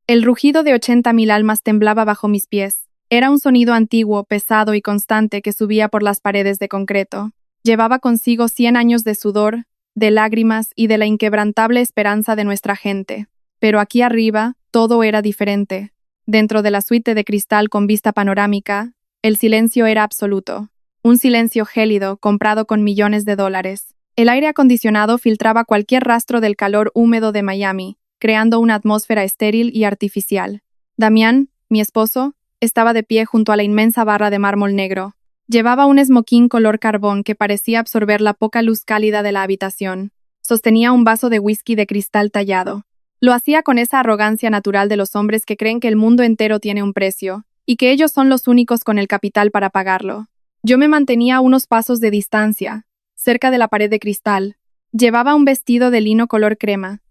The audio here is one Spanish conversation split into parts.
El rugido de 80.000 almas temblaba bajo mis pies. Era un sonido antiguo, pesado y constante que subía por las paredes de concreto. Llevaba consigo 100 años de sudor, de lágrimas y de la inquebrantable esperanza de nuestra gente. Pero aquí arriba, todo era diferente. Dentro de la suite de cristal con vista panorámica, el silencio era absoluto. Un silencio gélido, comprado con millones de dólares. El aire acondicionado filtraba cualquier rastro del calor húmedo de Miami, creando una atmósfera estéril y artificial. Damián, mi esposo, estaba de pie junto a la inmensa barra de mármol negro. Llevaba un esmoquín color carbón que parecía absorber la poca luz cálida de la habitación. Sostenía un vaso de whisky de cristal tallado. Lo hacía con esa arrogancia natural de los hombres que creen que el mundo entero tiene un precio, y que ellos son los únicos con el capital para pagarlo. Yo me mantenía a unos pasos de distancia, cerca de la pared de cristal. Llevaba un vestido de lino color crema,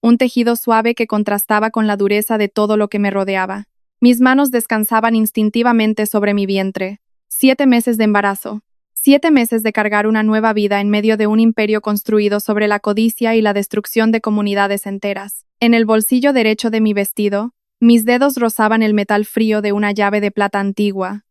un tejido suave que contrastaba con la dureza de todo lo que me rodeaba. Mis manos descansaban instintivamente sobre mi vientre. 7 meses de embarazo. 7 meses de cargar una nueva vida en medio de un imperio construido sobre la codicia y la destrucción de comunidades enteras. En el bolsillo derecho de mi vestido, mis dedos rozaban el metal frío de una llave de plata antigua.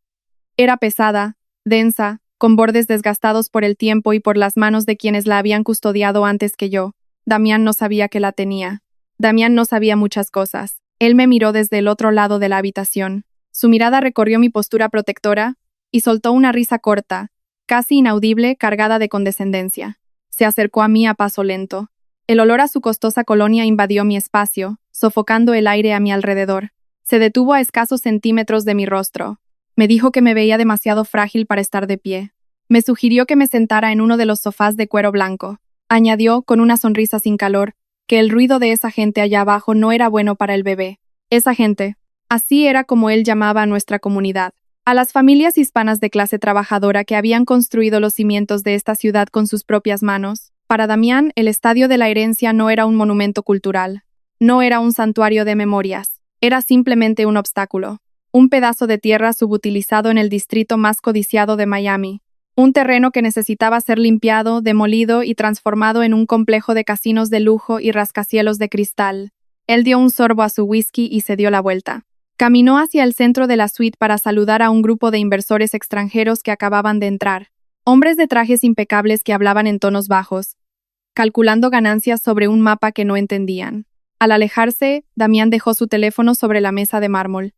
Era pesada, densa, con bordes desgastados por el tiempo y por las manos de quienes la habían custodiado antes que yo. Damián no sabía que la tenía. Damián no sabía muchas cosas. Él me miró desde el otro lado de la habitación. Su mirada recorrió mi postura protectora y soltó una risa corta, casi inaudible, cargada de condescendencia. Se acercó a mí a paso lento. El olor a su costosa colonia invadió mi espacio, sofocando el aire a mi alrededor. Se detuvo a escasos centímetros de mi rostro. Me dijo que me veía demasiado frágil para estar de pie. Me sugirió que me sentara en uno de los sofás de cuero blanco. Añadió, con una sonrisa sin calor, que el ruido de esa gente allá abajo no era bueno para el bebé. Esa gente. Así era como él llamaba a nuestra comunidad. A las familias hispanas de clase trabajadora que habían construido los cimientos de esta ciudad con sus propias manos. Para Damián, el Estadio de la Herencia no era un monumento cultural. No era un santuario de memorias. Era simplemente un obstáculo. Un pedazo de tierra subutilizado en el distrito más codiciado de Miami. Un terreno que necesitaba ser limpiado, demolido y transformado en un complejo de casinos de lujo y rascacielos de cristal. Él dio un sorbo a su whisky y se dio la vuelta. Caminó hacia el centro de la suite para saludar a un grupo de inversores extranjeros que acababan de entrar. Hombres de trajes impecables que hablaban en tonos bajos, calculando ganancias sobre un mapa que no entendían. Al alejarse, Damián dejó su teléfono sobre la mesa de mármol.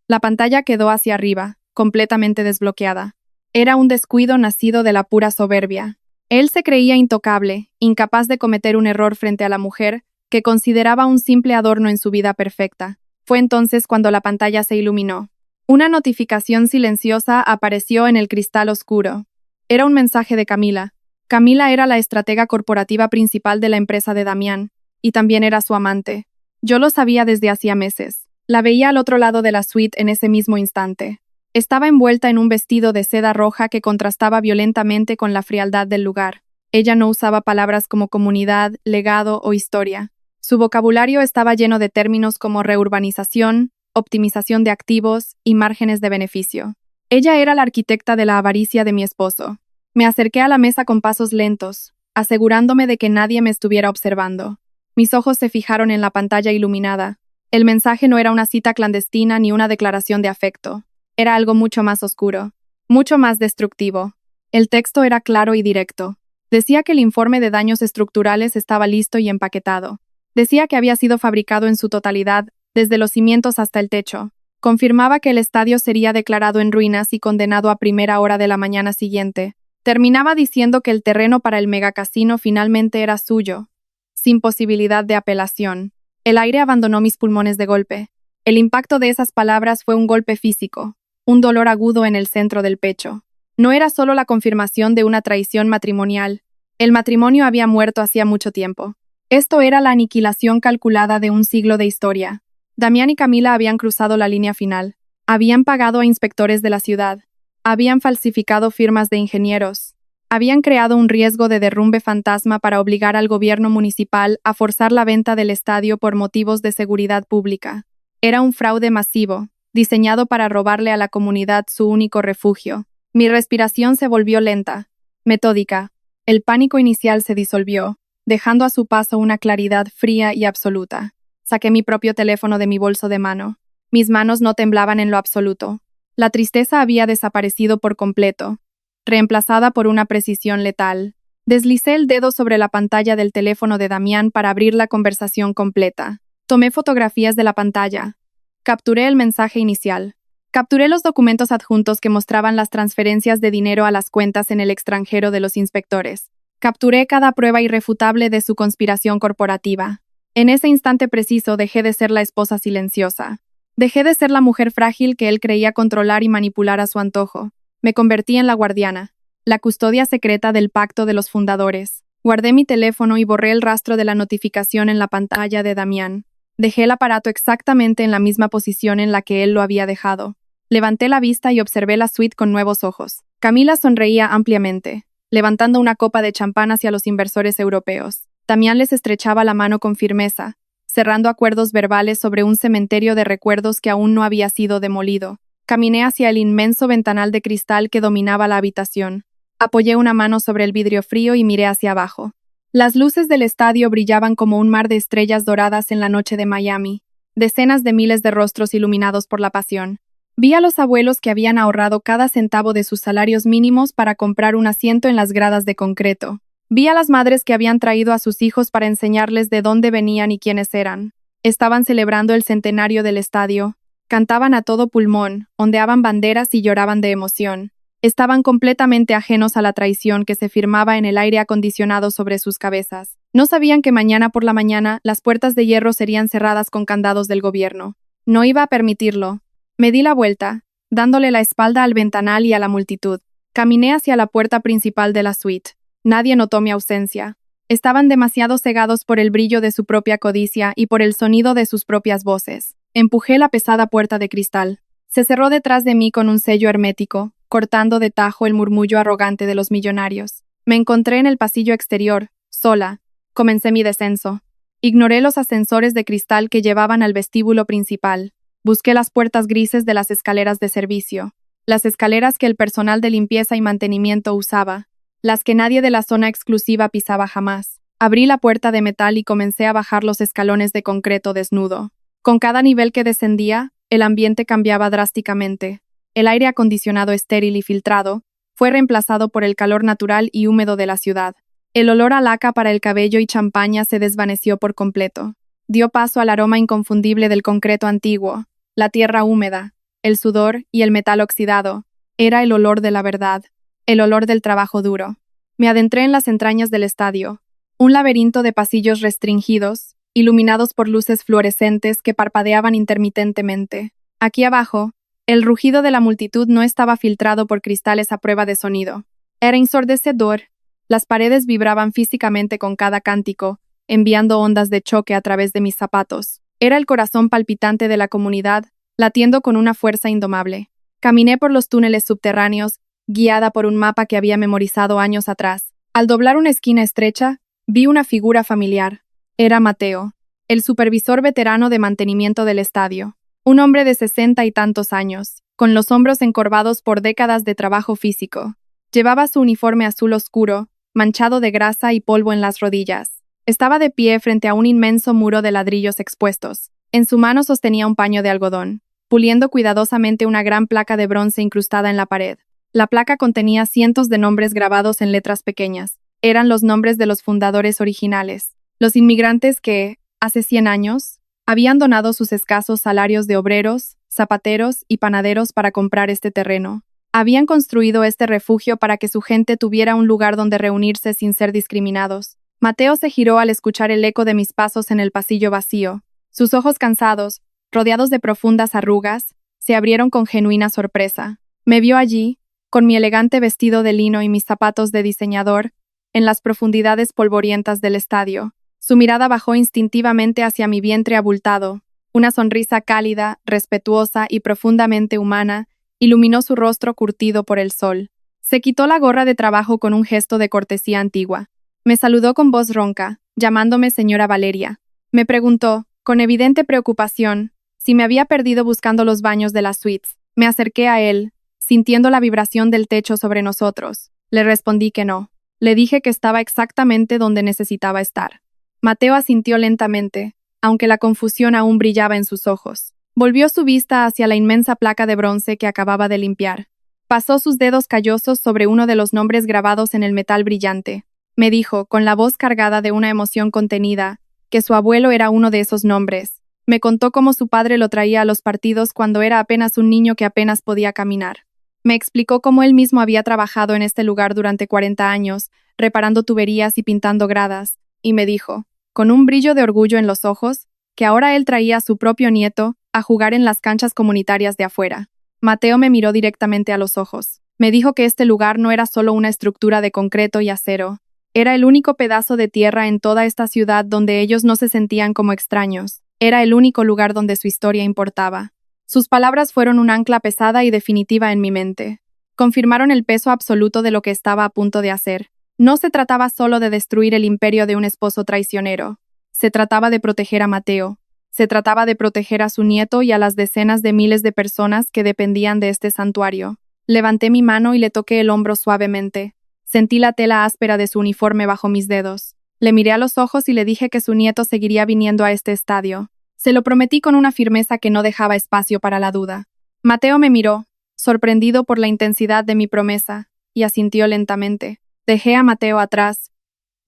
La pantalla quedó hacia arriba, completamente desbloqueada. Era un descuido nacido de la pura soberbia. Él se creía intocable, incapaz de cometer un error frente a la mujer, que consideraba un simple adorno en su vida perfecta. Fue entonces cuando la pantalla se iluminó. Una notificación silenciosa apareció en el cristal oscuro. Era un mensaje de Camila. Camila era la estratega corporativa principal de la empresa de Damián, y también era su amante. Yo lo sabía desde hacía meses. La veía al otro lado de la suite en ese mismo instante. Estaba envuelta en un vestido de seda roja que contrastaba violentamente con la frialdad del lugar. Ella no usaba palabras como comunidad, legado o historia. Su vocabulario estaba lleno de términos como reurbanización, optimización de activos y márgenes de beneficio. Ella era la arquitecta de la avaricia de mi esposo. Me acerqué a la mesa con pasos lentos, asegurándome de que nadie me estuviera observando. Mis ojos se fijaron en la pantalla iluminada. El mensaje no era una cita clandestina ni una declaración de afecto. Era algo mucho más oscuro, mucho más destructivo. El texto era claro y directo. Decía que el informe de daños estructurales estaba listo y empaquetado. Decía que había sido fabricado en su totalidad, desde los cimientos hasta el techo. Confirmaba que el estadio sería declarado en ruinas y condenado a primera hora de la mañana siguiente. Terminaba diciendo que el terreno para el megacasino finalmente era suyo, sin posibilidad de apelación. El aire abandonó mis pulmones de golpe. El impacto de esas palabras fue un golpe físico, un dolor agudo en el centro del pecho. No era solo la confirmación de una traición matrimonial. El matrimonio había muerto hacía mucho tiempo. Esto era la aniquilación calculada de un siglo de historia. Damián y Camila habían cruzado la línea final. Habían pagado a inspectores de la ciudad. Habían falsificado firmas de ingenieros. Habían creado un riesgo de derrumbe fantasma para obligar al gobierno municipal a forzar la venta del estadio por motivos de seguridad pública. Era un fraude masivo, diseñado para robarle a la comunidad su único refugio. Mi respiración se volvió lenta, metódica. El pánico inicial se disolvió, dejando a su paso una claridad fría y absoluta. Saqué mi propio teléfono de mi bolso de mano. Mis manos no temblaban en lo absoluto. La tristeza había desaparecido por completo, reemplazada por una precisión letal. Deslicé el dedo sobre la pantalla del teléfono de Damián para abrir la conversación completa. Tomé fotografías de la pantalla. Capturé el mensaje inicial. Capturé los documentos adjuntos que mostraban las transferencias de dinero a las cuentas en el extranjero de los inspectores. Capturé cada prueba irrefutable de su conspiración corporativa. En ese instante preciso dejé de ser la esposa silenciosa. Dejé de ser la mujer frágil que él creía controlar y manipular a su antojo. Me convertí en la guardiana, la custodia secreta del pacto de los fundadores. Guardé mi teléfono y borré el rastro de la notificación en la pantalla de Damián. Dejé el aparato exactamente en la misma posición en la que él lo había dejado. Levanté la vista y observé la suite con nuevos ojos. Camila sonreía ampliamente, levantando una copa de champán hacia los inversores europeos. Damián les estrechaba la mano con firmeza, cerrando acuerdos verbales sobre un cementerio de recuerdos que aún no había sido demolido. Caminé hacia el inmenso ventanal de cristal que dominaba la habitación. Apoyé una mano sobre el vidrio frío y miré hacia abajo. Las luces del estadio brillaban como un mar de estrellas doradas en la noche de Miami, decenas de miles de rostros iluminados por la pasión. Vi a los abuelos que habían ahorrado cada centavo de sus salarios mínimos para comprar un asiento en las gradas de concreto. Vi a las madres que habían traído a sus hijos para enseñarles de dónde venían y quiénes eran. Estaban celebrando el centenario del estadio. Cantaban a todo pulmón, ondeaban banderas y lloraban de emoción. Estaban completamente ajenos a la traición que se firmaba en el aire acondicionado sobre sus cabezas. No sabían que mañana por la mañana las puertas de hierro serían cerradas con candados del gobierno. No iba a permitirlo. Me di la vuelta, dándole la espalda al ventanal y a la multitud. Caminé hacia la puerta principal de la suite. Nadie notó mi ausencia. Estaban demasiado cegados por el brillo de su propia codicia y por el sonido de sus propias voces. Empujé la pesada puerta de cristal. Se cerró detrás de mí con un sello hermético, cortando de tajo el murmullo arrogante de los millonarios. Me encontré en el pasillo exterior, sola. Comencé mi descenso. Ignoré los ascensores de cristal que llevaban al vestíbulo principal. Busqué las puertas grises de las escaleras de servicio, las escaleras que el personal de limpieza y mantenimiento usaba, las que nadie de la zona exclusiva pisaba jamás. Abrí la puerta de metal y comencé a bajar los escalones de concreto desnudo. Con cada nivel que descendía, el ambiente cambiaba drásticamente. El aire acondicionado estéril y filtrado fue reemplazado por el calor natural y húmedo de la ciudad. El olor a laca para el cabello y champaña se desvaneció por completo. Dio paso al aroma inconfundible del concreto antiguo, la tierra húmeda, el sudor y el metal oxidado. Era el olor de la verdad, el olor del trabajo duro. Me adentré en las entrañas del estadio, un laberinto de pasillos restringidos, iluminados por luces fluorescentes que parpadeaban intermitentemente. Aquí abajo, el rugido de la multitud no estaba filtrado por cristales a prueba de sonido. Era ensordecedor. Las paredes vibraban físicamente con cada cántico, enviando ondas de choque a través de mis zapatos. Era el corazón palpitante de la comunidad, latiendo con una fuerza indomable. Caminé por los túneles subterráneos, guiada por un mapa que había memorizado años atrás. Al doblar una esquina estrecha, vi una figura familiar. Era Mateo, el supervisor veterano de mantenimiento del estadio. Un hombre de 60 y tantos años, con los hombros encorvados por décadas de trabajo físico. Llevaba su uniforme azul oscuro, manchado de grasa y polvo en las rodillas. Estaba de pie frente a un inmenso muro de ladrillos expuestos. En su mano sostenía un paño de algodón, puliendo cuidadosamente una gran placa de bronce incrustada en la pared. La placa contenía cientos de nombres grabados en letras pequeñas. Eran los nombres de los fundadores originales, los inmigrantes que, hace 100 años, habían donado sus escasos salarios de obreros, zapateros y panaderos para comprar este terreno. Habían construido este refugio para que su gente tuviera un lugar donde reunirse sin ser discriminados. Mateo se giró al escuchar el eco de mis pasos en el pasillo vacío. Sus ojos cansados, rodeados de profundas arrugas, se abrieron con genuina sorpresa. Me vio allí, con mi elegante vestido de lino y mis zapatos de diseñador, en las profundidades polvorientas del estadio. Su mirada bajó instintivamente hacia mi vientre abultado. Una sonrisa cálida, respetuosa y profundamente humana iluminó su rostro curtido por el sol. Se quitó la gorra de trabajo con un gesto de cortesía antigua. Me saludó con voz ronca, llamándome señora Valeria. Me preguntó, con evidente preocupación, si me había perdido buscando los baños de las suites. Me acerqué a él, sintiendo la vibración del techo sobre nosotros. Le respondí que no. Le dije que estaba exactamente donde necesitaba estar. Mateo asintió lentamente, aunque la confusión aún brillaba en sus ojos. Volvió su vista hacia la inmensa placa de bronce que acababa de limpiar. Pasó sus dedos callosos sobre uno de los nombres grabados en el metal brillante. Me dijo, con la voz cargada de una emoción contenida, que su abuelo era uno de esos nombres. Me contó cómo su padre lo traía a los partidos cuando era apenas un niño que apenas podía caminar. Me explicó cómo él mismo había trabajado en este lugar durante 40 años, reparando tuberías y pintando gradas, y me dijo, con un brillo de orgullo en los ojos, que ahora él traía a su propio nieto a jugar en las canchas comunitarias de afuera. Mateo me miró directamente a los ojos. Me dijo que este lugar no era solo una estructura de concreto y acero. Era el único pedazo de tierra en toda esta ciudad donde ellos no se sentían como extraños. Era el único lugar donde su historia importaba. Sus palabras fueron un ancla pesada y definitiva en mi mente. Confirmaron el peso absoluto de lo que estaba a punto de hacer. No se trataba solo de destruir el imperio de un esposo traicionero. Se trataba de proteger a Mateo. Se trataba de proteger a su nieto y a las decenas de miles de personas que dependían de este santuario. Levanté mi mano y le toqué el hombro suavemente. Sentí la tela áspera de su uniforme bajo mis dedos. Le miré a los ojos y le dije que su nieto seguiría viniendo a este estadio. Se lo prometí con una firmeza que no dejaba espacio para la duda. Mateo me miró, sorprendido por la intensidad de mi promesa, y asintió lentamente. Dejé a Mateo atrás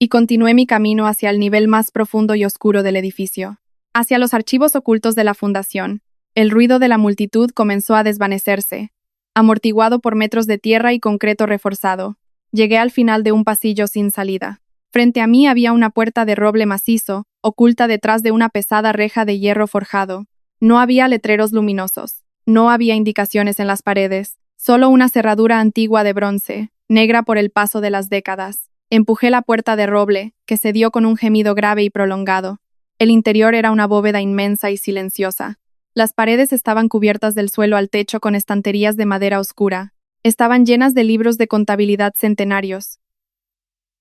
y continué mi camino hacia el nivel más profundo y oscuro del edificio, hacia los archivos ocultos de la fundación. El ruido de la multitud comenzó a desvanecerse, amortiguado por metros de tierra y concreto reforzado. Llegué al final de un pasillo sin salida. Frente a mí había una puerta de roble macizo, oculta detrás de una pesada reja de hierro forjado. No había letreros luminosos. No había indicaciones en las paredes. Solo una cerradura antigua de bronce, negra por el paso de las décadas. Empujé la puerta de roble, que cedió con un gemido grave y prolongado. El interior era una bóveda inmensa y silenciosa. Las paredes estaban cubiertas del suelo al techo con estanterías de madera oscura. Estaban llenas de libros de contabilidad centenarios,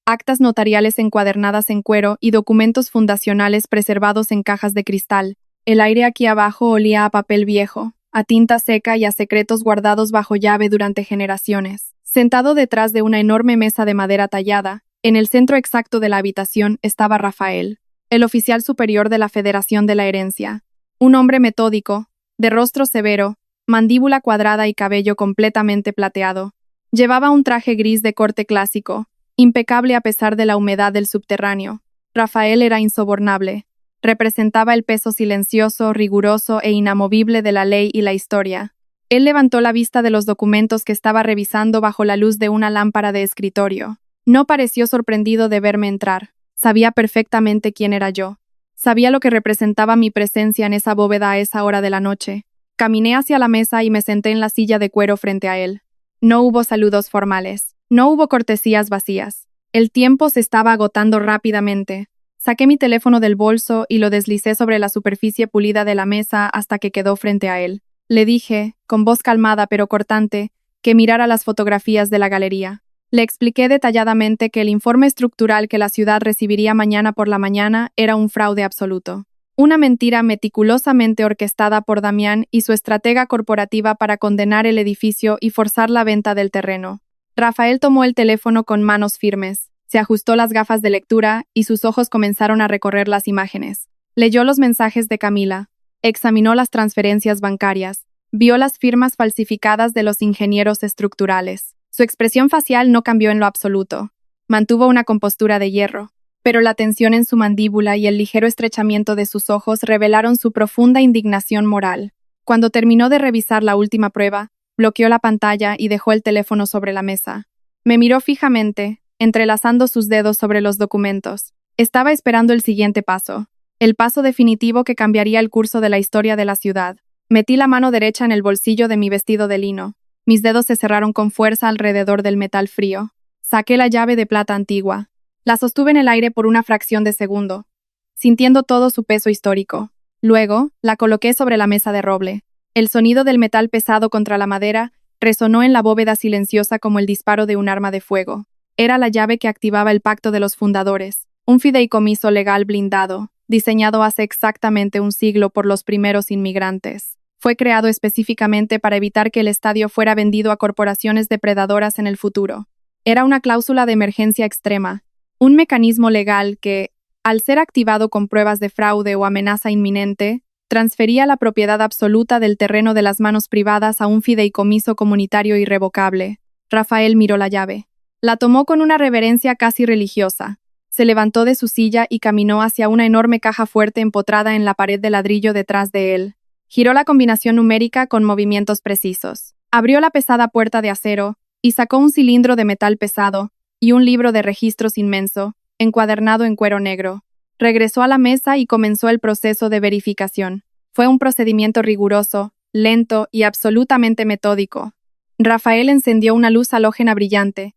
actas notariales encuadernadas en cuero y documentos fundacionales preservados en cajas de cristal. El aire aquí abajo olía a papel viejo, a tinta seca y a secretos guardados bajo llave durante generaciones. Sentado detrás de una enorme mesa de madera tallada, en el centro exacto de la habitación estaba Rafael, el oficial superior de la Federación de la Herencia. Un hombre metódico, de rostro severo, mandíbula cuadrada y cabello completamente plateado. Llevaba un traje gris de corte clásico, impecable a pesar de la humedad del subterráneo. Rafael era insobornable. Representaba el peso silencioso, riguroso e inamovible de la ley y la historia. Él levantó la vista de los documentos que estaba revisando bajo la luz de una lámpara de escritorio. No pareció sorprendido de verme entrar. Sabía perfectamente quién era yo. Sabía lo que representaba mi presencia en esa bóveda a esa hora de la noche. Caminé hacia la mesa y me senté en la silla de cuero frente a él. No hubo saludos formales. No hubo cortesías vacías. El tiempo se estaba agotando rápidamente. Saqué mi teléfono del bolso y lo deslicé sobre la superficie pulida de la mesa hasta que quedó frente a él. Le dije, con voz calmada pero cortante, que mirara las fotografías de la galería. Le expliqué detalladamente que el informe estructural que la ciudad recibiría mañana por la mañana era un fraude absoluto. Una mentira meticulosamente orquestada por Damián y su estratega corporativa para condenar el edificio y forzar la venta del terreno. Rafael tomó el teléfono con manos firmes, se ajustó las gafas de lectura y sus ojos comenzaron a recorrer las imágenes. Leyó los mensajes de Camila, examinó las transferencias bancarias, vio las firmas falsificadas de los ingenieros estructurales. Su expresión facial no cambió en lo absoluto. Mantuvo una compostura de hierro, pero la tensión en su mandíbula y el ligero estrechamiento de sus ojos revelaron su profunda indignación moral. Cuando terminó de revisar la última prueba, bloqueó la pantalla y dejó el teléfono sobre la mesa. Me miró fijamente, entrelazando sus dedos sobre los documentos. Estaba esperando el siguiente paso, el paso definitivo que cambiaría el curso de la historia de la ciudad. Metí la mano derecha en el bolsillo de mi vestido de lino. Mis dedos se cerraron con fuerza alrededor del metal frío. Saqué la llave de plata antigua. La sostuve en el aire por una fracción de segundo, sintiendo todo su peso histórico. Luego, la coloqué sobre la mesa de roble. El sonido del metal pesado contra la madera resonó en la bóveda silenciosa como el disparo de un arma de fuego. Era la llave que activaba el Pacto de los Fundadores, un fideicomiso legal blindado, diseñado hace exactamente un siglo por los primeros inmigrantes. Fue creado específicamente para evitar que el estadio fuera vendido a corporaciones depredadoras en el futuro. Era una cláusula de emergencia extrema, un mecanismo legal que, Al ser activado con pruebas de fraude o amenaza inminente, transfería la propiedad absoluta del terreno de las manos privadas a un fideicomiso comunitario irrevocable. Rafael miró la llave. La tomó con una reverencia casi religiosa. Se levantó de su silla y caminó hacia una enorme caja fuerte empotrada en la pared de ladrillo detrás de él. Giró la combinación numérica con movimientos precisos. Abrió la pesada puerta de acero y sacó un cilindro de metal pesado y un libro de registros inmenso, encuadernado en cuero negro. Regresó a la mesa y comenzó el proceso de verificación. Fue un procedimiento riguroso, lento y absolutamente metódico. Rafael encendió una luz halógena brillante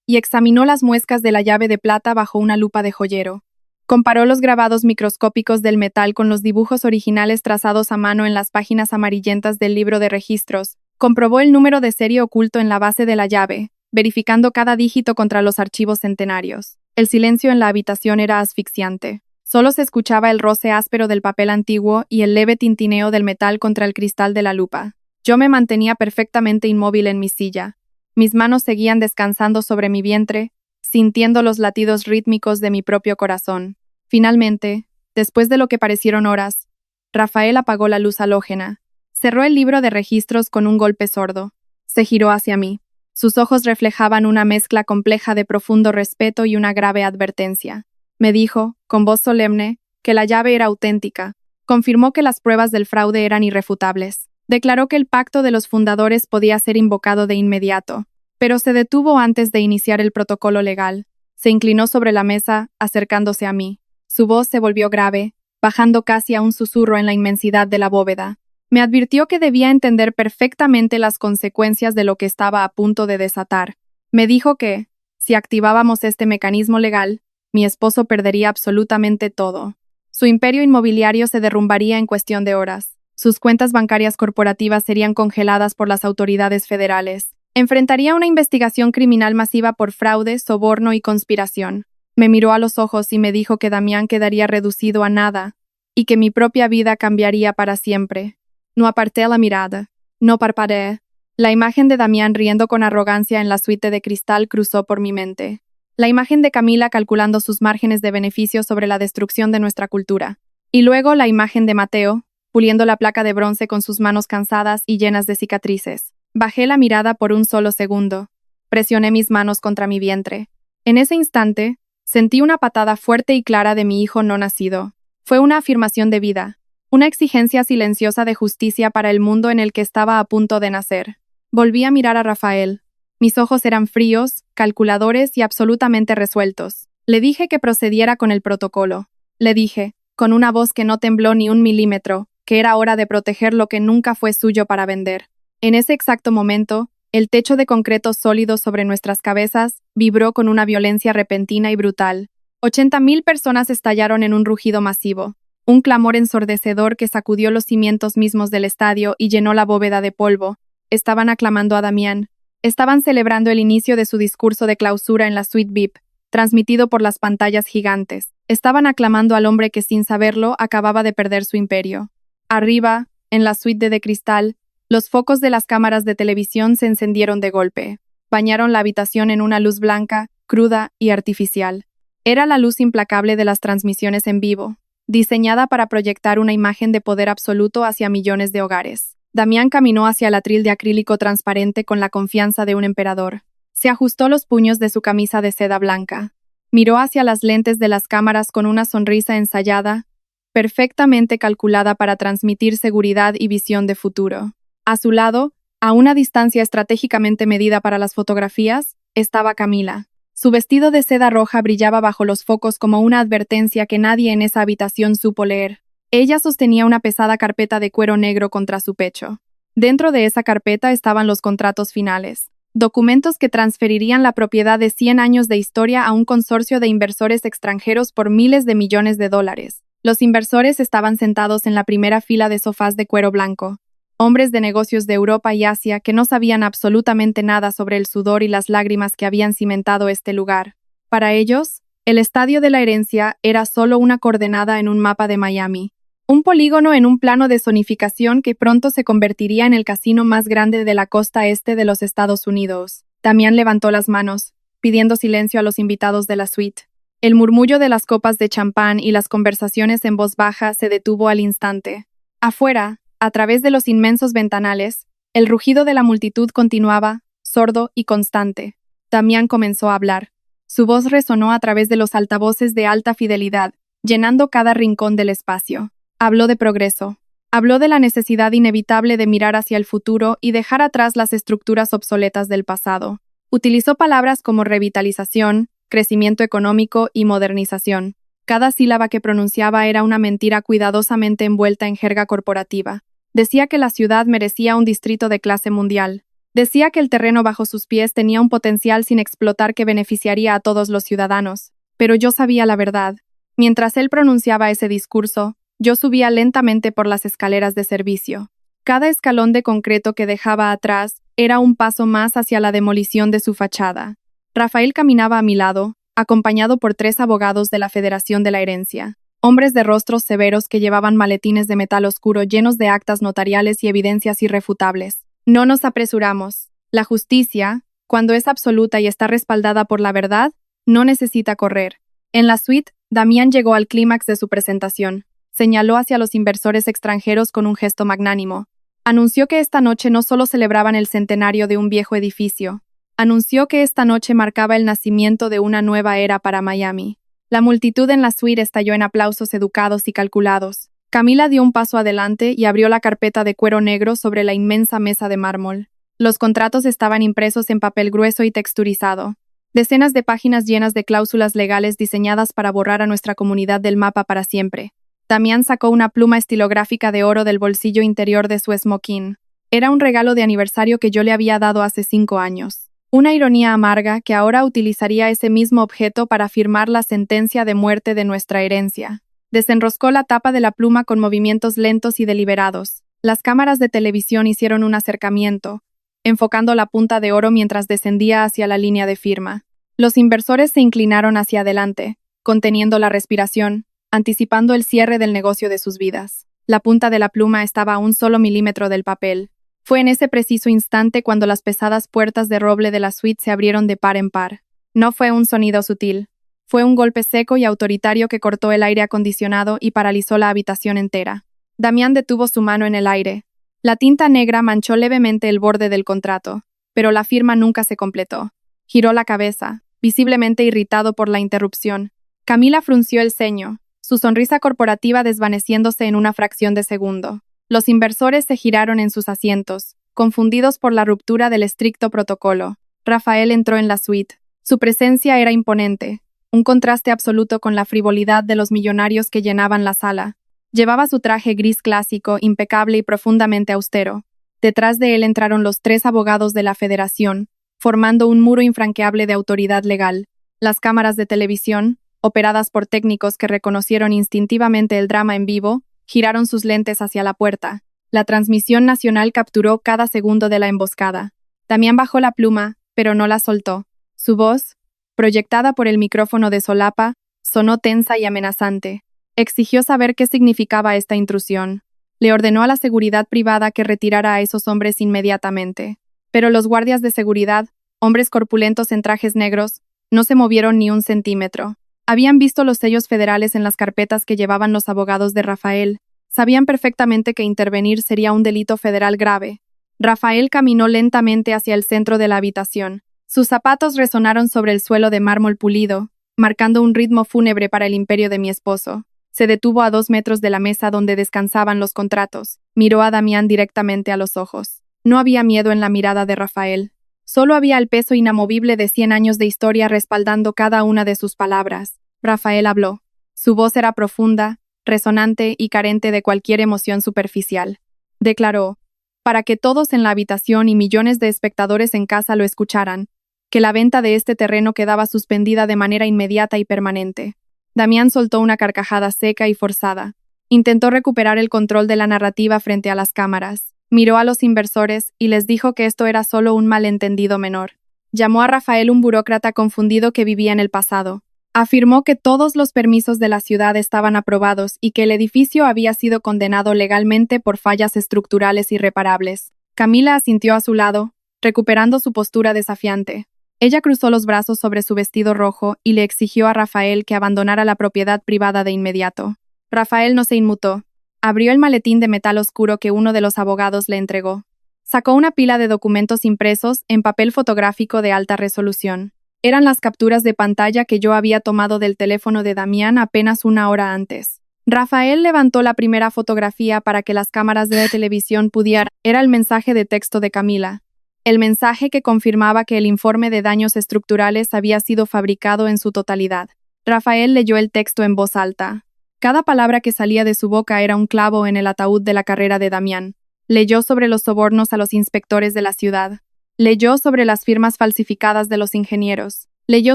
y examinó las muescas de la llave de plata bajo una lupa de joyero. Comparó los grabados microscópicos del metal con los dibujos originales trazados a mano en las páginas amarillentas del libro de registros. Comprobó el número de serie oculto en la base de la llave, verificando cada dígito contra los archivos centenarios. El silencio en la habitación era asfixiante. Solo se escuchaba el roce áspero del papel antiguo y el leve tintineo del metal contra el cristal de la lupa. Yo me mantenía perfectamente inmóvil en mi silla. Mis manos seguían descansando sobre mi vientre, sintiendo los latidos rítmicos de mi propio corazón. Finalmente, después de lo que parecieron horas, Rafael apagó la luz halógena. Cerró el libro de registros con un golpe sordo. Se giró hacia mí. Sus ojos reflejaban una mezcla compleja de profundo respeto y una grave advertencia. Me dijo, con voz solemne, que la llave era auténtica. Confirmó que las pruebas del fraude eran irrefutables. Declaró que el pacto de los fundadores podía ser invocado de inmediato, pero se detuvo antes de iniciar el protocolo legal. Se inclinó sobre la mesa, acercándose a mí. Su voz se volvió grave, bajando casi a un susurro en la inmensidad de la bóveda. Me advirtió que debía entender perfectamente las consecuencias de lo que estaba a punto de desatar. Me dijo que, si activábamos este mecanismo legal, mi esposo perdería absolutamente todo. Su imperio inmobiliario se derrumbaría en cuestión de horas. Sus cuentas bancarias corporativas serían congeladas por las autoridades federales. Enfrentaría una investigación criminal masiva por fraude, soborno y conspiración. Me miró a los ojos y me dijo que Damián quedaría reducido a nada y que mi propia vida cambiaría para siempre. No aparté la mirada. No parpadeé. La imagen de Damián riendo con arrogancia en la suite de cristal cruzó por mi mente. La imagen de Camila calculando sus márgenes de beneficio sobre la destrucción de nuestra cultura. Y luego la imagen de Mateo, puliendo la placa de bronce con sus manos cansadas y llenas de cicatrices. Bajé la mirada por un solo segundo. Presioné mis manos contra mi vientre. En ese instante, sentí una patada fuerte y clara de mi hijo no nacido. Fue una afirmación de vida. Una exigencia silenciosa de justicia para el mundo en el que estaba a punto de nacer. Volví a mirar a Rafael. Mis ojos eran fríos, calculadores y absolutamente resueltos. Le dije que procediera con el protocolo. Le dije, con una voz que no tembló ni un milímetro, que era hora de proteger lo que nunca fue suyo para vender. En ese exacto momento, el techo de concreto sólido sobre nuestras cabezas vibró con una violencia repentina y brutal. 80.000 personas estallaron en un rugido masivo. Un clamor ensordecedor que sacudió los cimientos mismos del estadio y llenó la bóveda de polvo. Estaban aclamando a Damián. Estaban celebrando el inicio de su discurso de clausura en la suite VIP, transmitido por las pantallas gigantes. Estaban aclamando al hombre que, sin saberlo, acababa de perder su imperio. Arriba, en la suite de cristal, los focos de las cámaras de televisión se encendieron de golpe. Bañaron la habitación en una luz blanca, cruda y artificial. Era la luz implacable de las transmisiones en vivo, diseñada para proyectar una imagen de poder absoluto hacia millones de hogares. Damián caminó hacia el atril de acrílico transparente con la confianza de un emperador. Se ajustó los puños de su camisa de seda blanca. Miró hacia las lentes de las cámaras con una sonrisa ensayada, perfectamente calculada para transmitir seguridad y visión de futuro. A su lado, a una distancia estratégicamente medida para las fotografías, estaba Camila. Su vestido de seda roja brillaba bajo los focos como una advertencia que nadie en esa habitación supo leer. Ella sostenía una pesada carpeta de cuero negro contra su pecho. Dentro de esa carpeta estaban los contratos finales, documentos que transferirían la propiedad de 100 años de historia a un consorcio de inversores extranjeros por miles de millones de dólares. Los inversores estaban sentados en la primera fila de sofás de cuero blanco. Hombres de negocios de Europa y Asia que no sabían absolutamente nada sobre el sudor y las lágrimas que habían cimentado este lugar. Para ellos, el Estadio de la Herencia era solo una coordenada en un mapa de Miami, un polígono en un plano de zonificación que pronto se convertiría en el casino más grande de la costa este de los Estados Unidos. Damián levantó las manos, pidiendo silencio a los invitados de la suite. El murmullo de las copas de champán y las conversaciones en voz baja se detuvo al instante. Afuera, a través de los inmensos ventanales, el rugido de la multitud continuaba, sordo y constante. Damián comenzó a hablar. Su voz resonó a través de los altavoces de alta fidelidad, llenando cada rincón del espacio. Habló de progreso. Habló de la necesidad inevitable de mirar hacia el futuro y dejar atrás las estructuras obsoletas del pasado. Utilizó palabras como revitalización, crecimiento económico y modernización. Cada sílaba que pronunciaba era una mentira cuidadosamente envuelta en jerga corporativa. Decía que la ciudad merecía un distrito de clase mundial. Decía que el terreno bajo sus pies tenía un potencial sin explotar que beneficiaría a todos los ciudadanos. Pero yo sabía la verdad. Mientras él pronunciaba ese discurso, yo subía lentamente por las escaleras de servicio. Cada escalón de concreto que dejaba atrás era un paso más hacia la demolición de su fachada. Rafael caminaba a mi lado, acompañado por 3 abogados de la Federación de la Herencia, hombres de rostros severos que llevaban maletines de metal oscuro llenos de actas notariales y evidencias irrefutables. No nos apresuramos. La justicia, cuando es absoluta y está respaldada por la verdad, no necesita correr. En la suite, Damián llegó al clímax de su presentación. Señaló hacia los inversores extranjeros con un gesto magnánimo. Anunció que esta noche no solo celebraban el centenario de un viejo edificio, anunció que esta noche marcaba el nacimiento de una nueva era para Miami. La multitud en la suite estalló en aplausos educados y calculados. Camila dio un paso adelante y abrió la carpeta de cuero negro sobre la inmensa mesa de mármol. Los contratos estaban impresos en papel grueso y texturizado. Decenas de páginas llenas de cláusulas legales diseñadas para borrar a nuestra comunidad del mapa para siempre. Damián sacó una pluma estilográfica de oro del bolsillo interior de su smoking. Era un regalo de aniversario que yo le había dado hace 5 años. Una ironía amarga que ahora utilizaría ese mismo objeto para firmar la sentencia de muerte de nuestra herencia. Desenroscó la tapa de la pluma con movimientos lentos y deliberados. Las cámaras de televisión hicieron un acercamiento, enfocando la punta de oro mientras descendía hacia la línea de firma. Los inversores se inclinaron hacia adelante, conteniendo la respiración, anticipando el cierre del negocio de sus vidas. La punta de la pluma estaba a un solo milímetro del papel. Fue en ese preciso instante cuando las pesadas puertas de roble de la suite se abrieron de par en par. No fue un sonido sutil. Fue un golpe seco y autoritario que cortó el aire acondicionado y paralizó la habitación entera. Damián detuvo su mano en el aire. La tinta negra manchó levemente el borde del contrato, pero la firma nunca se completó. Giró la cabeza, visiblemente irritado por la interrupción. Camila frunció el ceño, su sonrisa corporativa desvaneciéndose en una fracción de segundo. Los inversores se giraron en sus asientos, confundidos por la ruptura del estricto protocolo. Rafael entró en la suite. Su presencia era imponente, un contraste absoluto con la frivolidad de los millonarios que llenaban la sala. Llevaba su traje gris clásico, impecable y profundamente austero. Detrás de él entraron los 3 abogados de la Federación, formando un muro infranqueable de autoridad legal. Las cámaras de televisión, operadas por técnicos que reconocieron instintivamente el drama en vivo, giraron sus lentes hacia la puerta. La transmisión nacional capturó cada segundo de la emboscada. Damián bajó la pluma, pero no la soltó. Su voz, proyectada por el micrófono de solapa, sonó tensa y amenazante. Exigió saber qué significaba esta intrusión. Le ordenó a la seguridad privada que retirara a esos hombres inmediatamente. Pero los guardias de seguridad, hombres corpulentos en trajes negros, no se movieron ni un centímetro. Habían visto los sellos federales en las carpetas que llevaban los abogados de Rafael. Sabían perfectamente que intervenir sería un delito federal grave. Rafael caminó lentamente hacia el centro de la habitación. Sus zapatos resonaron sobre el suelo de mármol pulido, marcando un ritmo fúnebre para el imperio de mi esposo. Se detuvo a 2 metros de la mesa donde descansaban los contratos. Miró a Damián directamente a los ojos. No había miedo en la mirada de Rafael. Solo había el peso inamovible de 100 años de historia respaldando cada una de sus palabras. Rafael habló. Su voz era profunda, resonante y carente de cualquier emoción superficial. Declaró, para que todos en la habitación y millones de espectadores en casa lo escucharan, que la venta de este terreno quedaba suspendida de manera inmediata y permanente. Damián soltó una carcajada seca y forzada. Intentó recuperar el control de la narrativa frente a las cámaras. Miró a los inversores y les dijo que esto era solo un malentendido menor. Llamó a Rafael un burócrata confundido que vivía en el pasado. Afirmó que todos los permisos de la ciudad estaban aprobados y que el edificio había sido condenado legalmente por fallas estructurales irreparables. Camila asintió a su lado, recuperando su postura desafiante. Ella cruzó los brazos sobre su vestido rojo y le exigió a Rafael que abandonara la propiedad privada de inmediato. Rafael no se inmutó. Abrió el maletín de metal oscuro que uno de los abogados le entregó. Sacó una pila de documentos impresos en papel fotográfico de alta resolución. Eran las capturas de pantalla que yo había tomado del teléfono de Damián apenas una hora antes. Rafael levantó la primera fotografía para que las cámaras de la televisión pudieran. Era el mensaje de texto de Camila. El mensaje que confirmaba que el informe de daños estructurales había sido fabricado en su totalidad. Rafael leyó el texto en voz alta. Cada palabra que salía de su boca era un clavo en el ataúd de la carrera de Damián. Leyó sobre los sobornos a los inspectores de la ciudad. Leyó sobre las firmas falsificadas de los ingenieros. Leyó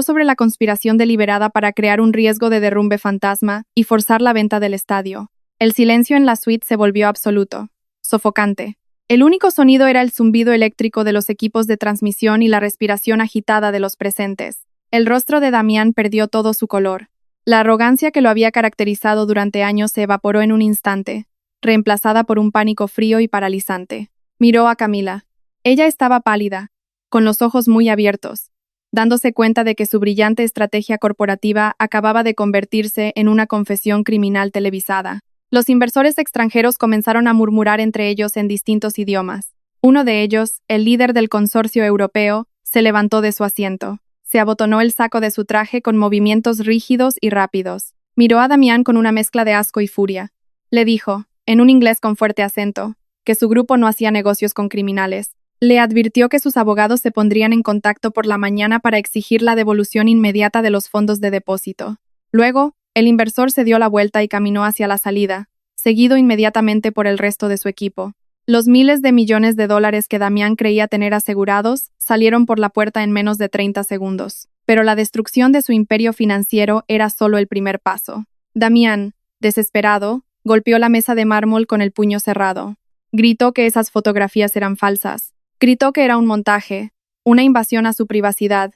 sobre la conspiración deliberada para crear un riesgo de derrumbe fantasma y forzar la venta del estadio. El silencio en la suite se volvió absoluto, sofocante. El único sonido era el zumbido eléctrico de los equipos de transmisión y la respiración agitada de los presentes. El rostro de Damián perdió todo su color. La arrogancia que lo había caracterizado durante años se evaporó en un instante, reemplazada por un pánico frío y paralizante. Miró a Camila. Ella estaba pálida, con los ojos muy abiertos, dándose cuenta de que su brillante estrategia corporativa acababa de convertirse en una confesión criminal televisada. Los inversores extranjeros comenzaron a murmurar entre ellos en distintos idiomas. Uno de ellos, el líder del consorcio europeo, se levantó de su asiento. Se abotonó el saco de su traje con movimientos rígidos y rápidos. Miró a Damián con una mezcla de asco y furia. Le dijo, en un inglés con fuerte acento, que su grupo no hacía negocios con criminales. Le advirtió que sus abogados se pondrían en contacto por la mañana para exigir la devolución inmediata de los fondos de depósito. Luego, el inversor se dio la vuelta y caminó hacia la salida, seguido inmediatamente por el resto de su equipo. Los miles de millones de dólares que Damián creía tener asegurados salieron por la puerta en menos de 30 segundos. Pero la destrucción de su imperio financiero era solo el primer paso. Damián, desesperado, golpeó la mesa de mármol con el puño cerrado. Gritó que esas fotografías eran falsas. Gritó que era un montaje, una invasión a su privacidad,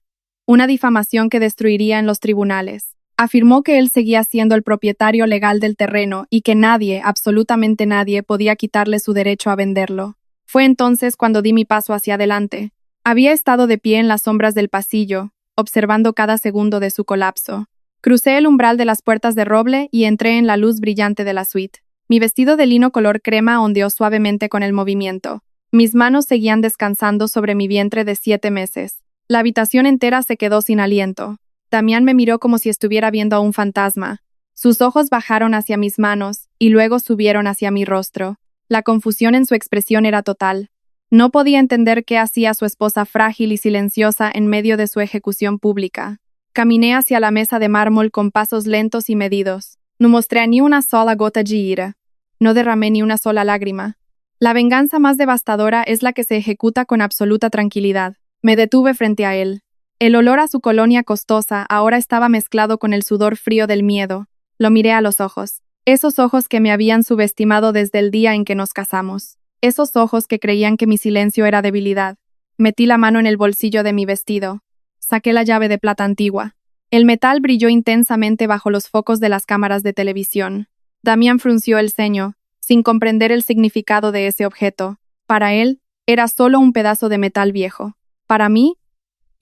una difamación que destruiría en los tribunales. Afirmó que él seguía siendo el propietario legal del terreno y que nadie, absolutamente nadie, podía quitarle su derecho a venderlo. Fue entonces cuando di mi paso hacia adelante. Había estado de pie en las sombras del pasillo, observando cada segundo de su colapso. Crucé el umbral de las puertas de roble y entré en la luz brillante de la suite. Mi vestido de lino color crema ondeó suavemente con el movimiento. Mis manos seguían descansando sobre mi vientre de 7 meses. La habitación entera se quedó sin aliento. Damián me miró como si estuviera viendo a un fantasma. Sus ojos bajaron hacia mis manos y luego subieron hacia mi rostro. La confusión en su expresión era total. No podía entender qué hacía su esposa frágil y silenciosa en medio de su ejecución pública. Caminé hacia la mesa de mármol con pasos lentos y medidos. No mostré ni una sola gota de ira. No derramé ni una sola lágrima. La venganza más devastadora es la que se ejecuta con absoluta tranquilidad. Me detuve frente a él. El olor a su colonia costosa ahora estaba mezclado con el sudor frío del miedo. Lo miré a los ojos. Esos ojos que me habían subestimado desde el día en que nos casamos. Esos ojos que creían que mi silencio era debilidad. Metí la mano en el bolsillo de mi vestido. Saqué la llave de plata antigua. El metal brilló intensamente bajo los focos de las cámaras de televisión. Damián frunció el ceño, sin comprender el significado de ese objeto. Para él, era solo un pedazo de metal viejo. Para mí,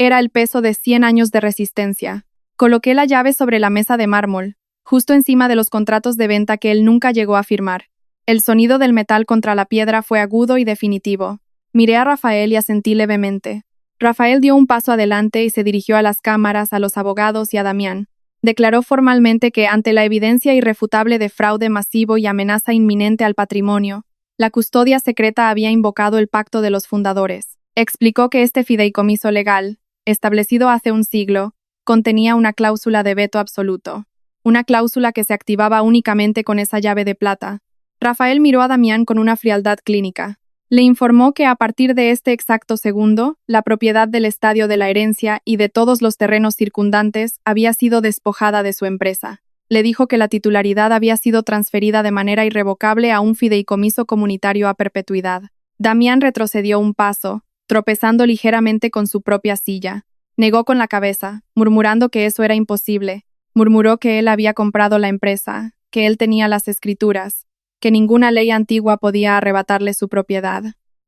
era el peso de 100 años de resistencia. Coloqué la llave sobre la mesa de mármol, justo encima de los contratos de venta que él nunca llegó a firmar. El sonido del metal contra la piedra fue agudo y definitivo. Miré a Rafael y asentí levemente. Rafael dio un paso adelante y se dirigió a las cámaras, a los abogados y a Damián. Declaró formalmente que, ante la evidencia irrefutable de fraude masivo y amenaza inminente al patrimonio, la custodia secreta había invocado el pacto de los fundadores. Explicó que este fideicomiso legal, establecido hace un siglo, contenía una cláusula de veto absoluto. Una cláusula que se activaba únicamente con esa llave de plata. Rafael miró a Damián con una frialdad clínica. Le informó que a partir de este exacto segundo, la propiedad del estadio de la herencia y de todos los terrenos circundantes había sido despojada de su empresa. Le dijo que la titularidad había sido transferida de manera irrevocable a un fideicomiso comunitario a perpetuidad. Damián retrocedió un paso, tropezando ligeramente con su propia silla. Negó con la cabeza, murmurando que eso era imposible. Murmuró que él había comprado la empresa, que él tenía las escrituras, que ninguna ley antigua podía arrebatarle su propiedad.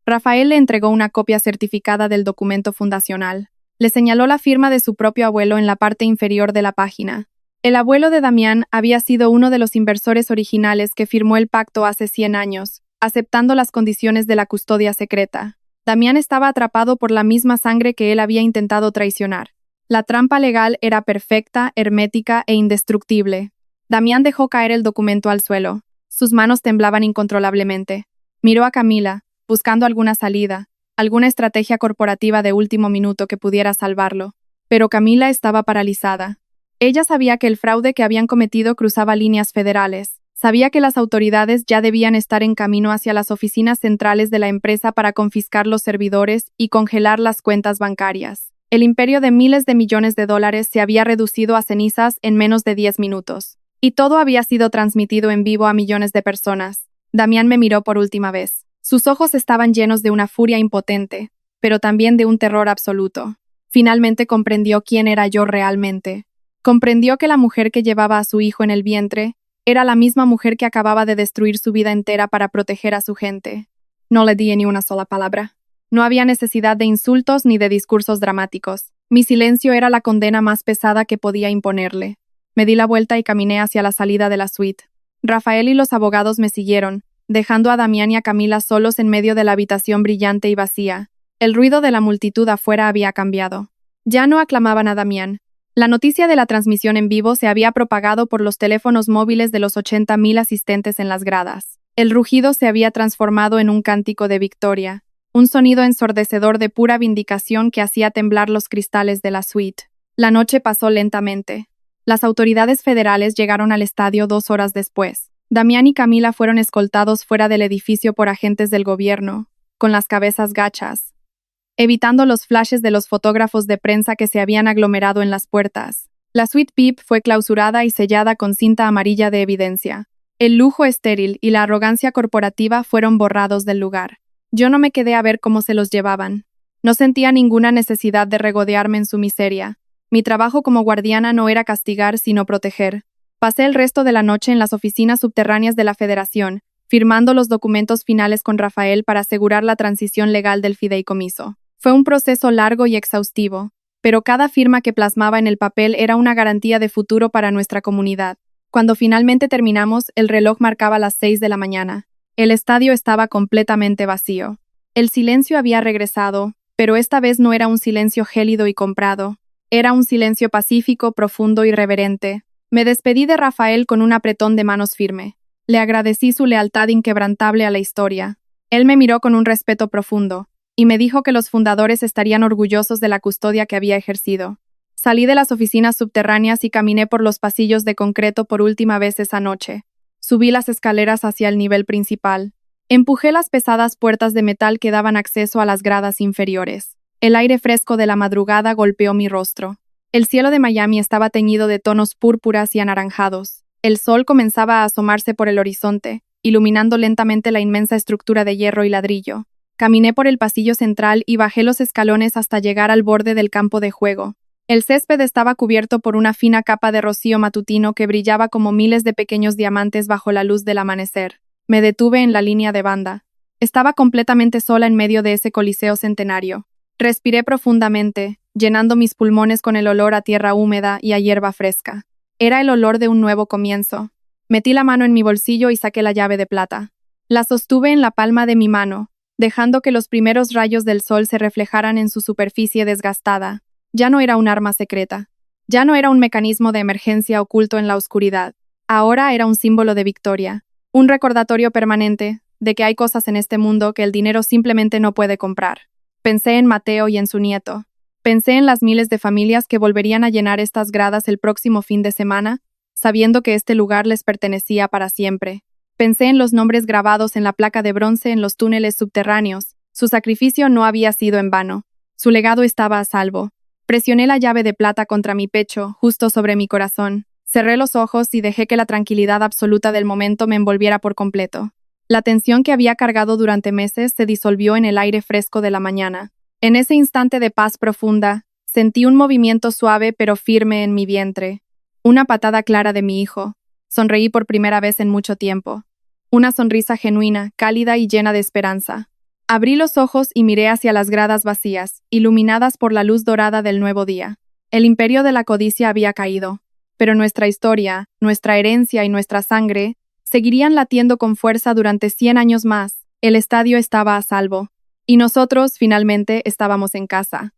Rafael le entregó una copia certificada del documento fundacional. Le señaló la firma de su propio abuelo en la parte inferior de la página. El abuelo de Damián había sido uno de los inversores originales que firmó el pacto hace 100 años, aceptando las condiciones de la custodia secreta. Damián estaba atrapado por la misma sangre que él había intentado traicionar. La trampa legal era perfecta, hermética e indestructible. Damián dejó caer el documento al suelo. Sus manos temblaban incontrolablemente. Miró a Camila, buscando alguna salida, alguna estrategia corporativa de último minuto que pudiera salvarlo. Pero Camila estaba paralizada. Ella sabía que el fraude que habían cometido cruzaba líneas federales. Sabía que las autoridades ya debían estar en camino hacia las oficinas centrales de la empresa para confiscar los servidores y congelar las cuentas bancarias. El imperio de miles de millones de dólares se había reducido a cenizas en menos de 10 minutos. Y todo había sido transmitido en vivo a millones de personas. Damián me miró por última vez. Sus ojos estaban llenos de una furia impotente, pero también de un terror absoluto. Finalmente comprendió quién era yo realmente. Comprendió que la mujer que llevaba a su hijo en el vientre era la misma mujer que acababa de destruir su vida entera para proteger a su gente. No le di ni una sola palabra. No había necesidad de insultos ni de discursos dramáticos. Mi silencio era la condena más pesada que podía imponerle. Me di la vuelta y caminé hacia la salida de la suite. Rafael y los abogados me siguieron, dejando a Damián y a Camila solos en medio de la habitación brillante y vacía. El ruido de la multitud afuera había cambiado. Ya no aclamaban a Damián. La noticia de la transmisión en vivo se había propagado por los teléfonos móviles de los 80.000 asistentes en las gradas. El rugido se había transformado en un cántico de victoria, un sonido ensordecedor de pura vindicación que hacía temblar los cristales de la suite. La noche pasó lentamente. Las autoridades federales llegaron al estadio 2 horas después. Damián y Camila fueron escoltados fuera del edificio por agentes del gobierno, con las cabezas gachas, evitando los flashes de los fotógrafos de prensa que se habían aglomerado en las puertas. La suite VIP fue clausurada y sellada con cinta amarilla de evidencia. El lujo estéril y la arrogancia corporativa fueron borrados del lugar. Yo no me quedé a ver cómo se los llevaban. No sentía ninguna necesidad de regodearme en su miseria. Mi trabajo como guardiana no era castigar, sino proteger. Pasé el resto de la noche en las oficinas subterráneas de la Federación, firmando los documentos finales con Rafael para asegurar la transición legal del fideicomiso. Fue un proceso largo y exhaustivo, pero cada firma que plasmaba en el papel era una garantía de futuro para nuestra comunidad. Cuando finalmente terminamos, el reloj marcaba las 6 de la mañana. El estadio estaba completamente vacío. El silencio había regresado, pero esta vez no era un silencio gélido y comprado. Era un silencio pacífico, profundo y reverente. Me despedí de Rafael con un apretón de manos firme. Le agradecí su lealtad inquebrantable a la historia. Él me miró con un respeto profundo y me dijo que los fundadores estarían orgullosos de la custodia que había ejercido. Salí de las oficinas subterráneas y caminé por los pasillos de concreto por última vez esa noche. Subí las escaleras hacia el nivel principal. Empujé las pesadas puertas de metal que daban acceso a las gradas inferiores. El aire fresco de la madrugada golpeó mi rostro. El cielo de Miami estaba teñido de tonos púrpuras y anaranjados. El sol comenzaba a asomarse por el horizonte, iluminando lentamente la inmensa estructura de hierro y ladrillo. Caminé por el pasillo central y bajé los escalones hasta llegar al borde del campo de juego. El césped estaba cubierto por una fina capa de rocío matutino que brillaba como miles de pequeños diamantes bajo la luz del amanecer. Me detuve en la línea de banda. Estaba completamente sola en medio de ese coliseo centenario. Respiré profundamente, llenando mis pulmones con el olor a tierra húmeda y a hierba fresca. Era el olor de un nuevo comienzo. Metí la mano en mi bolsillo y saqué la llave de plata. La sostuve en la palma de mi mano, dejando que los primeros rayos del sol se reflejaran en su superficie desgastada. Ya no era un arma secreta. Ya no era un mecanismo de emergencia oculto en la oscuridad. Ahora era un símbolo de victoria. Un recordatorio permanente de que hay cosas en este mundo que el dinero simplemente no puede comprar. Pensé en Mateo y en su nieto. Pensé en las miles de familias que volverían a llenar estas gradas el próximo fin de semana, sabiendo que este lugar les pertenecía para siempre. Pensé en los nombres grabados en la placa de bronce en los túneles subterráneos. Su sacrificio no había sido en vano. Su legado estaba a salvo. Presioné la llave de plata contra mi pecho, justo sobre mi corazón. Cerré los ojos y dejé que la tranquilidad absoluta del momento me envolviera por completo. La tensión que había cargado durante meses se disolvió en el aire fresco de la mañana. En ese instante de paz profunda, sentí un movimiento suave pero firme en mi vientre. Una patada clara de mi hijo. Sonreí por primera vez en mucho tiempo. Una sonrisa genuina, cálida y llena de esperanza. Abrí los ojos y miré hacia las gradas vacías, iluminadas por la luz dorada del nuevo día. El imperio de la codicia había caído, pero nuestra historia, nuestra herencia y nuestra sangre seguirían latiendo con fuerza durante 100 años más. El estadio estaba a salvo, y nosotros, finalmente, estábamos en casa.